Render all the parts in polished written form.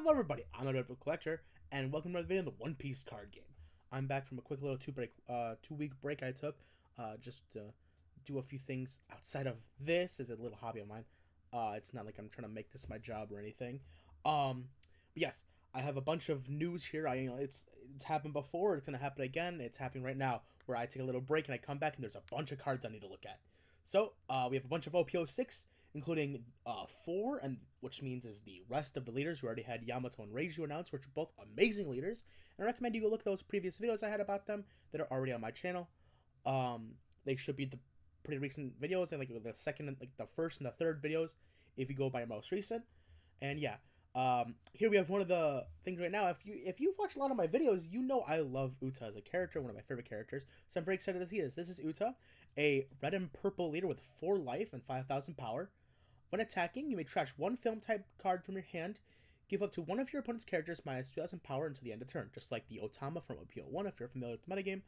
Hello everybody, I'm a Notebook Collector, and welcome to another video on the One Piece card game. I'm back from a quick little 2-week break I took, just to do a few things outside of this as a little hobby of mine. It's not like I'm trying to make this my job or anything. But yes, I have a bunch of news here. It's happened before, it's gonna happen again. It's happening right now, where I take a little break and I come back and there's a bunch of cards I need to look at. So, we have a bunch of OPO6, including 4, and which means is the rest of the leaders. We already had Yamato and Reiju announced, which are both amazing leaders. And I recommend you go look at those previous videos I had about them that are already on my channel. They should be the pretty recent videos, and like the second, like the first and the third videos, if you go by most recent. And yeah, here we have one of the things right now. If you've watched a lot of my videos, you know I love UTA as a character, one of my favorite characters. So I'm very excited to see this. This is UTA, a red and purple leader with 4 life and 5,000 power. When attacking, you may trash one film type card from your hand. Give up to one of your opponent's characters minus 2,000 power until the end of turn, just like the Otama from OPO1 if you're familiar with the metagame.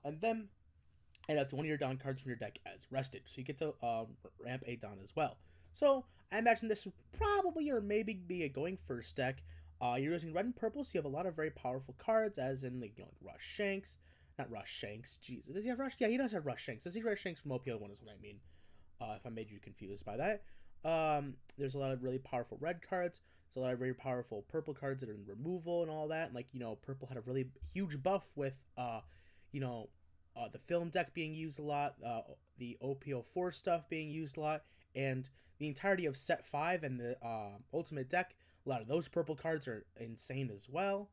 And then add up to one of your Don cards from your deck as rested, so you get to ramp a Don as well. So I imagine this would probably or maybe be a going first deck. You're using red and purple, so you have a lot of very powerful cards, as in like Rush Shanks. Not Rush Shanks, jeez. Does he have Rush? Yeah, he does have Rush Shanks. Does he Rush Shanks from OPO1 is what I mean. If I made you confused by that. There's a lot of really powerful red cards. There's a lot of very powerful purple cards that are in removal and all that. And like, purple had a really huge buff with, the film deck being used a lot, the OPO4 stuff being used a lot, and the entirety of set 5 and the ultimate deck, a lot of those purple cards are insane as well.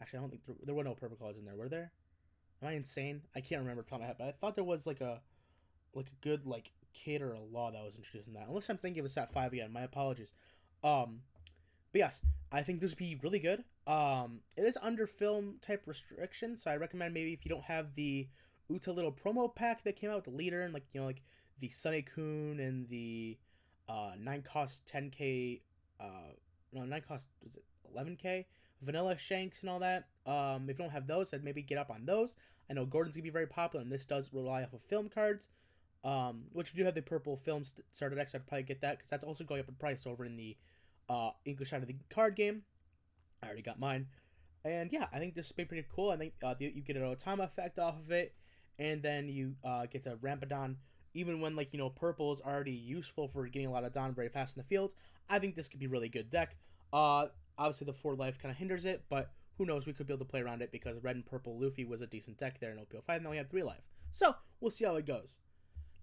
Actually, I don't think there were no purple cards in there, were there? Am I insane? I can't remember off the top of my head, but I thought there was like a good kid or a law that was introduced in that. Unless I'm thinking of a set 5 again, my apologies. But yes, I think this would be really good. It is under film type restrictions, so I recommend maybe if you don't have the UTA little promo pack that came out with the leader and like the Sunny-kun and the 9 cost 10k, no, 9 cost, was it 11k? Vanilla Shanks and all that. If you don't have those, I'd maybe get up on those. I know Gordon's gonna be very popular, and this does rely off of film cards. Which we do have the purple film starter deck, so I'd probably get that, because that's also going up in price over in the English side of the card game. I already got mine. And yeah, I think this would be pretty cool. I think you get an Otama effect off of it, and then you get to ramp a Don, even when purple is already useful for getting a lot of Don very fast in the field. I think this could be a really good deck. Obviously the 4 life kind of hinders it, but who knows, we could be able to play around it, because red and purple Luffy was a decent deck there in OPO5, and now we have 3 life. So, we'll see how it goes.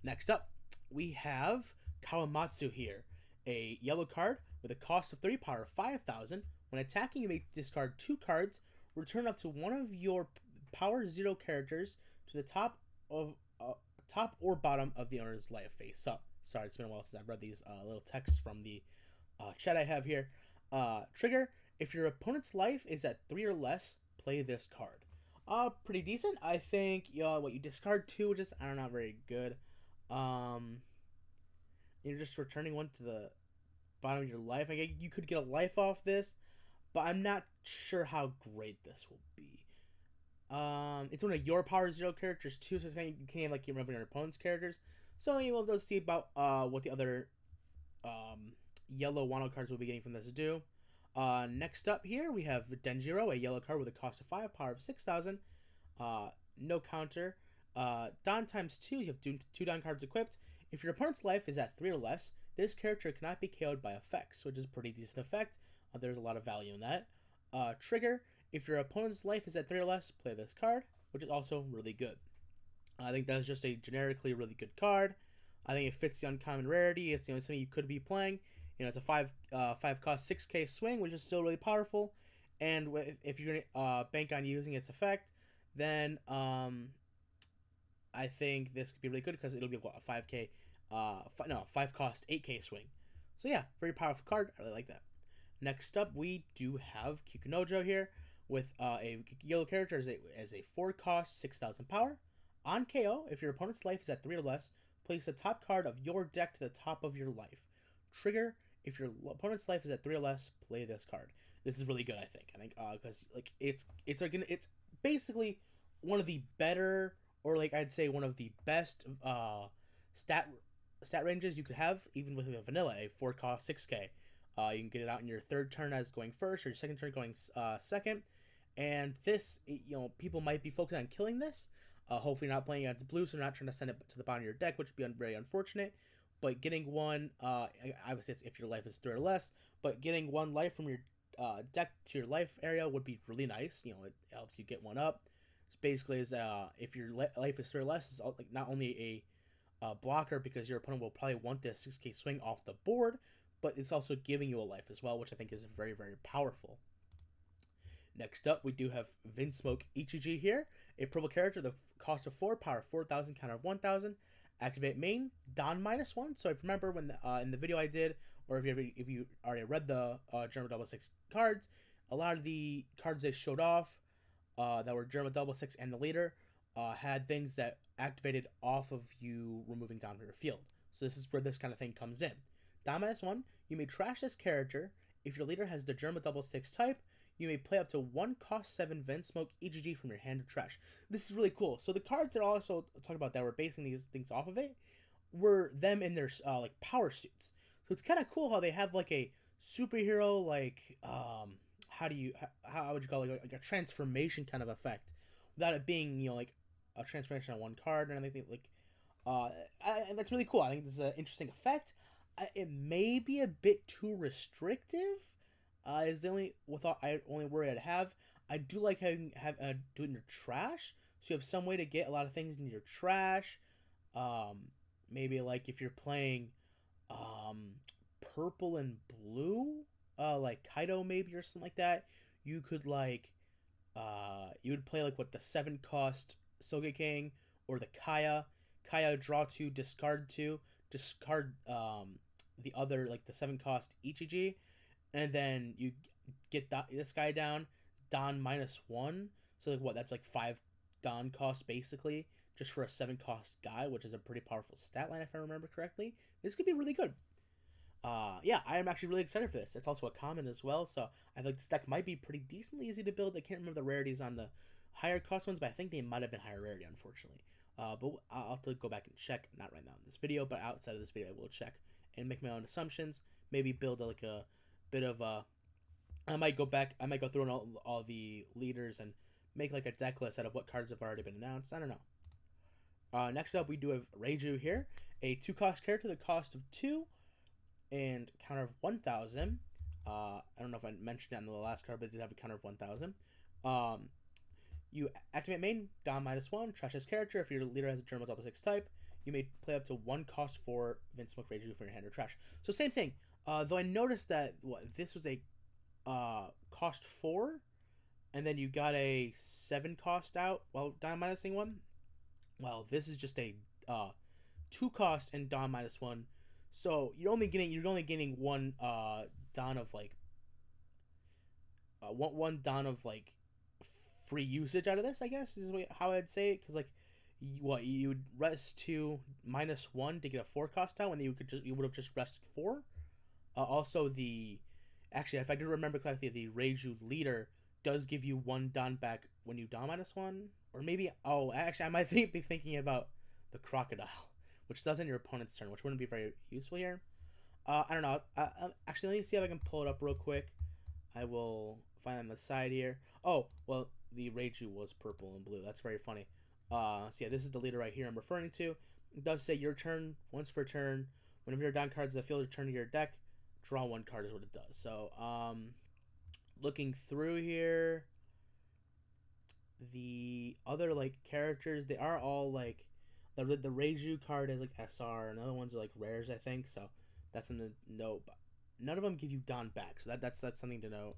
Next up, we have Kawamatsu here, a yellow card with a cost of 3 power 5,000. When attacking, you may discard 2 cards, return up to one of your power 0 characters to the top or bottom of the owner's life face up. Sorry, it's been a while since I've read these little texts from the chat I have here. Trigger, if your opponent's life is at 3 or less, play this card. Pretty decent. I think what you discard 2, which is not very good. You're just returning one to the bottom of your life. I guess you could get a life off this, but I'm not sure how great this will be. It's one of your power 0 characters too, so it's kind of, you can't like remember your opponent's characters. So you will see about what the other yellow Wano cards will be getting from this do. Next up here we have Denjiro, a yellow card with a cost of 5, power of 6,000. No counter. Don times 2, you have 2 Don cards equipped. If your opponent's life is at 3 or less, this character cannot be KO'd by effects, which is a pretty decent effect. There's a lot of value in that. Trigger, if your opponent's life is at 3 or less, play this card, which is also really good. I think that's just a generically really good card. I think it fits the uncommon rarity. It's something you could be playing. It's a 5 cost 6k swing, which is still really powerful. And if you're gonna bank on using its effect, then I think this could be really good, because it'll be what, a 5k, 5 cost 8k swing. So yeah, very powerful card. I really like that. Next up, we do have Kikunojo here with a yellow character as a 4 cost 6,000 power. On KO, if your opponent's life is at 3 or less, place the top card of your deck to the top of your life. Trigger, if your opponent's life is at 3 or less, play this card. This is really good, I think. Because it's basically one of the better, or I'd say one of the best stat ranges you could have, even with a vanilla, a 4 cost 6k. You can get it out in your third turn as going first, or your second turn going second. And this, people might be focused on killing this. Hopefully, you're not playing against blue, so you're not trying to send it to the bottom of your deck, which would be very unfortunate. But getting one, obviously, it's if your life is 3 or less, but getting 1 life from your deck to your life area would be really nice. It helps you get 1 up. It's basically is if your life is 3 or less, it's like not only a blocker because your opponent will probably want this 6k swing off the board, but it's also giving you a life as well, which I think is very, very powerful. Next up, we do have Vinsmoke Ichiji here, a purple character, the cost of 4, power 4,000, counter of 1,000. Activate main, Don -1. So if you remember when in the video I did, or if you already read the German double 6 cards, a lot of the cards they showed off that were German double 6 and the leader had things that activated off of you removing Don from your field. So this is where this kind of thing comes in. Don -1, you may trash this character. If your leader has the German double 6 type, you may play up to 1 cost 7 Vinsmoke EGG from your hand to trash. This is really cool. So the cards that I also talk about that were basing these things off of it were them in their like power suits. So it's kind of cool how they have like a superhero like how would you call it, like a transformation kind of effect without it being like a transformation on 1 card and anything like that's really cool. I think this is an interesting effect. It may be a bit too restrictive. Is the only worry I'd have. I do like having do it in your trash, so you have some way to get a lot of things in your trash. Maybe like if you're playing purple and blue, like Kaido maybe or something like that, you could like you would play like what the 7 cost Sogeking or the Kaya draw 2, discard 2, discard the other like the 7 cost Ichiji. And then you get this guy down, Don -1. So like what? That's like 5 Don cost basically, just for a 7 cost guy, which is a pretty powerful stat line if I remember correctly. This could be really good. Yeah, I am actually really excited for this. It's also a common as well, so I think this deck might be pretty decently easy to build. I can't remember the rarities on the higher cost ones, but I think they might have been higher rarity, unfortunately. But I'll have to go back and check, not right now in this video, but outside of this video I will check and make my own assumptions. Maybe build like a bit of I might go through all the leaders and make like a deck list out of what cards have already been announced. I don't know. Next up we do have Reiju here, a 2 cost character, the cost of 2 and counter of 1,000. I don't know if I mentioned that in the last card, but it did have a counter of 1,000. You activate main, Don -1, trash this character. If your leader has a German double 6 type, you may play up to 1 cost 4 Vinsmoke Reiju from your hand or trash. So same thing. Though I noticed that this was a cost 4, and then you got a 7 cost out while Don -1. Well, this is just a 2 cost and Don -1. So you're only getting 1 Don of like one Don of like free usage out of this, I guess is how I'd say it, because like you would rest 2 -1 to get a 4 cost out, and then you would have just rested 4. Also, actually, if I do remember correctly, the Reiju leader does give you 1 Don back when you Don -1, or maybe actually I might be thinking about the crocodile, which does in your opponent's turn, which wouldn't be very useful here. I don't know. Actually, let me see if I can pull it up real quick. I will find it on the side here. Oh, well, the Reiju was purple and blue. That's very funny. So yeah, this is the leader right here I'm referring to. It does say your turn, once per turn. Whenever your Don cards in the field return to your deck, draw 1 card is what it does. So, looking through here, the other like characters, they are all like the Reiju card is like SR, and the other ones are like rares, I think. So that's something to note. But none of them give you Don back, so that's something to note.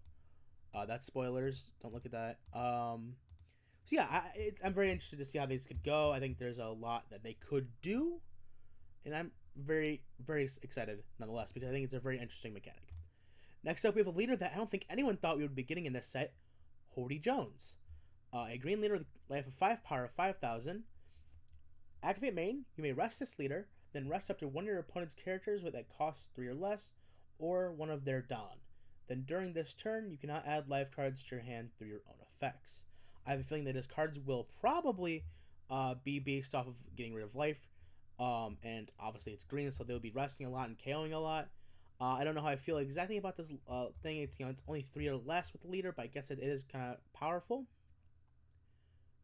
That's spoilers. Don't look at that. So yeah, I'm very interested to see how these could go. I think there's a lot that they could do, and I'm very, very excited nonetheless, because I think it's a very interesting mechanic. Next up, we have a leader that I don't think anyone thought we would be getting in this set, HODY Jones. A green leader with life of 5, power of 5,000. Activate main, you may rest this leader, then rest up to 1 of your opponent's characters with that costs 3 or less, or 1 of their Don. Then during this turn, you cannot add life cards to your hand through your own effects. I have a feeling that his cards will probably be based off of getting rid of life. And obviously it's green, so they'll be resting a lot and KOing a lot. I don't know how I feel exactly about this thing. It's it's only 3 or less with the leader, but I guess it is kind of powerful.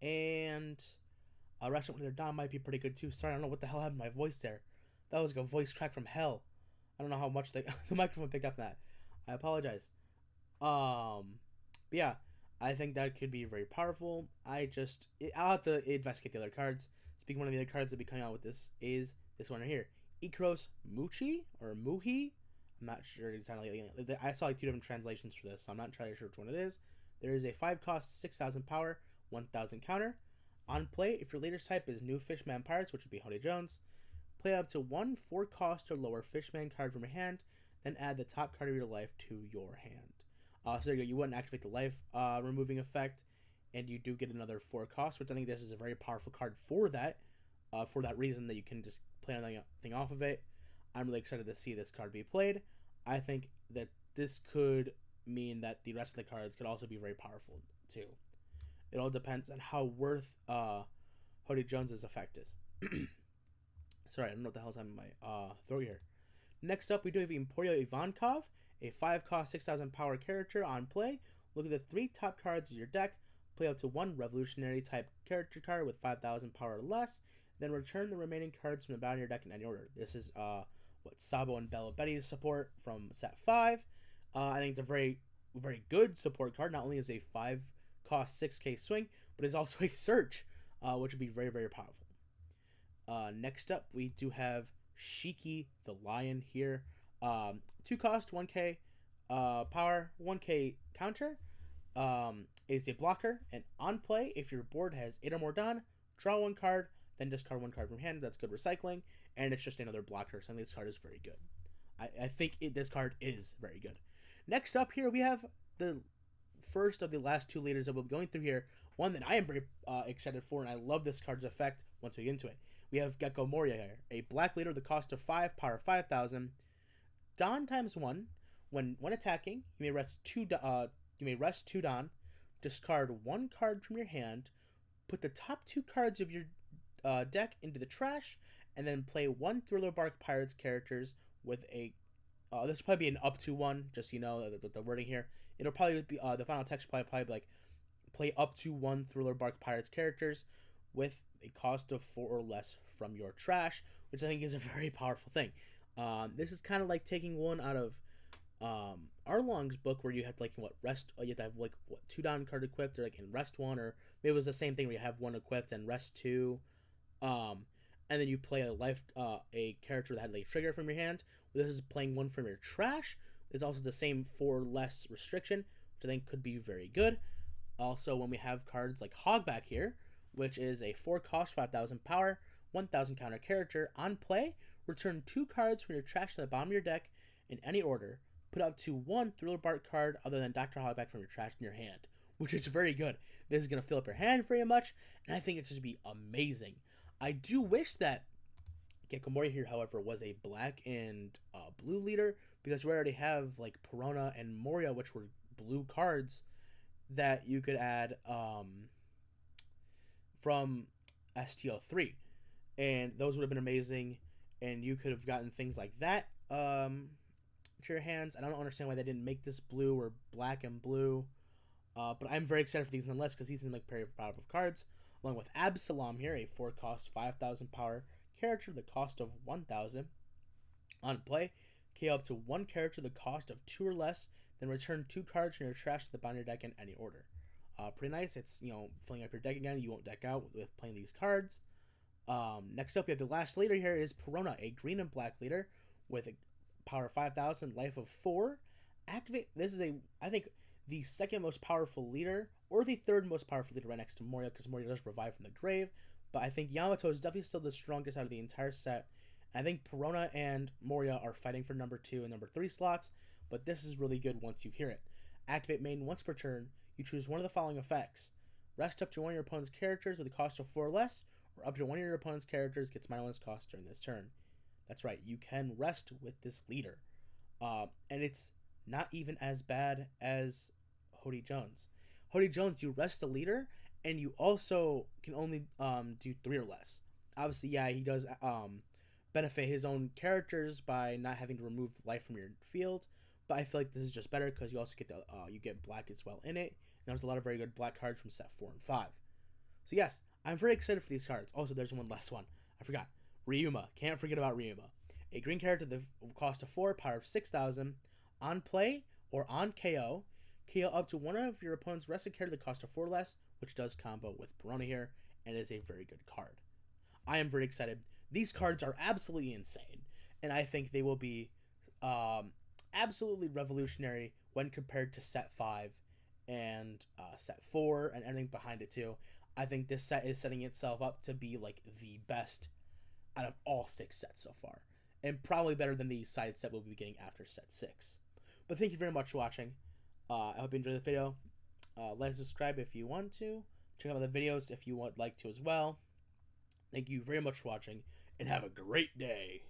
And Restaurant with their Dom might be pretty good too. Sorry, I don't know what the hell happened to my voice there. That was like a voice crack from hell. I don't know how much the microphone picked up that. I apologize. But yeah, I think that could be very powerful. I'll have to investigate the other cards. Speaking of one of the other cards that be coming out with this is this one right here, Ikros Muchi or Muhi. I'm not sure exactly. I saw like 2 different translations for this, so I'm not entirely sure which one it is. There is a 5 cost, 6,000 power, 1,000 counter. On play, if your leader's type is new Fishman Pirates, which would be HODY Jones, play up to 1 4 cost or lower Fishman card from your hand, then add the top card of your life to your hand. So there you go. You wouldn't activate the life removing effect, and you do get another 4 cost, which I think this is a very powerful card for that reason that you can just play anything off of it. I'm really excited to see this card be played. I think that this could mean that the rest of the cards could also be very powerful too. It all depends on how worth HODY Jones's effect is. Sorry, I don't know what the hell's on my throat here. Next up, we do have Emporio Ivankov, a 5 cost, 6,000 power character on play. Look at the 3 top cards of your deck. Play up to 1 revolutionary type character card with 5,000 power or less. Then return the remaining cards from the bottom of your deck in any order. This is what Sabo and Bella Betty support from set 5. I think it's a very, very good support card. Not only is a 5 cost 6k swing, but is also a search, which would be very, very powerful. Next up, we do have Shiki the Lion here. 2 cost, 1k power, 1k counter. Is a blocker, and on play, if your board has 8 or more Don, draw 1 card, then discard 1 card from hand. That's good recycling, and it's just another blocker. So I think this card is very good. I think this card is very good. Next up here, we have the first of the last 2 leaders that we'll be going through here. One that I am very excited for, and I love this card's effect once we get into it. We have GECKO MORIA here, a black leader with the cost of 5, power 5,000. Don times 1. When attacking, you may rest 2 Don, discard 1 card from your hand, put the top 2 cards of your deck into the trash, and then play 1 Thriller Bark Pirates characters with a this will probably be an up to 1, just so you know the wording here. It'll probably be the final text will probably be like play up to 1 Thriller Bark Pirates characters with a cost of 4 or less from your trash, which I think is a very powerful thing. This is kind of like taking one out of Arlong's book, where you have to, like, rest. You have to have like 2 down card equipped, or like in rest 1, or maybe it was the same thing where you have 1 equipped and rest 2, and then you play a character that had like trigger from your hand. This is playing 1 from your trash. It's also the same 4 less restriction, which I think could be very good. Also, when we have cards like Hogback here, which is a 4 cost, 5,000 power, 1,000 counter character on play, return 2 cards from your trash to the bottom of your deck in any order. Put up to 1 Thriller Bark card other than Dr. Hogback from your trash in your hand, which is very good. This is going to fill up your hand very much, and I think it's just be amazing. I do wish that GECKO MORIA here, however, was a black and blue leader, because we already have like PERONA and MORIA, which were blue cards that you could add from STL3, and those would have been amazing, and you could have gotten things like that to your hands. I don't understand why they didn't make this blue or black and blue, but I'm very excited for these nonetheless, because these seem like very powerful cards, along with Absalom here, a 4 cost, 5,000 power character, the cost of 1,000. On play, KO up to 1 character, the cost of 2 or less, then return 2 cards from your trash to the bottom of your deck in any order. Pretty nice. It's, filling up your deck again. You won't deck out with playing these cards. Next up, we have the last leader here is PERONA, a green and black leader with a power 5,000, life of 4. Activate. This is I think the second most powerful leader, or the third most powerful leader, right next to MORIA, because MORIA does revive from the grave. But I think Yamato is definitely still the strongest out of the entire set. I think PERONA and MORIA are fighting for number 2 and number 3 slots, but this is really good once you hear it. Activate main once per turn. You choose one of the following effects. Rest up to 1 of your opponent's characters with a cost of 4 or less, or up to 1 of your opponent's characters gets -1 cost during this turn. That's right, you can rest with this leader. And it's not even as bad as HODY Jones. HODY Jones, you rest the leader, and you also can only do 3 or less. Obviously, yeah, he does benefit his own characters by not having to remove life from your field. But I feel like this is just better because you also get you get black as well in it. And there's a lot of very good black cards from set 4 and 5. So yes, I'm very excited for these cards. Also, there's one last one. I forgot. Ryuma. Can't forget about Ryuma. A green character that cost of 4, power of 6,000. On play or on KO, KO up to one of your opponent's rested character that costs a 4 less, which does combo with PERONA here, and is a very good card. I am very excited. These cards are absolutely insane, and I think they will be absolutely revolutionary when compared to set 5 and set 4 and everything behind it too. I think this set is setting itself up to be like the best out of all 6 sets so far, and probably better than the side set we'll be getting after set 6. But thank you very much for watching. I hope you enjoyed the video. Like and subscribe if you want to. Check out the videos if you would like to as well. Thank you very much for watching, and have a great day.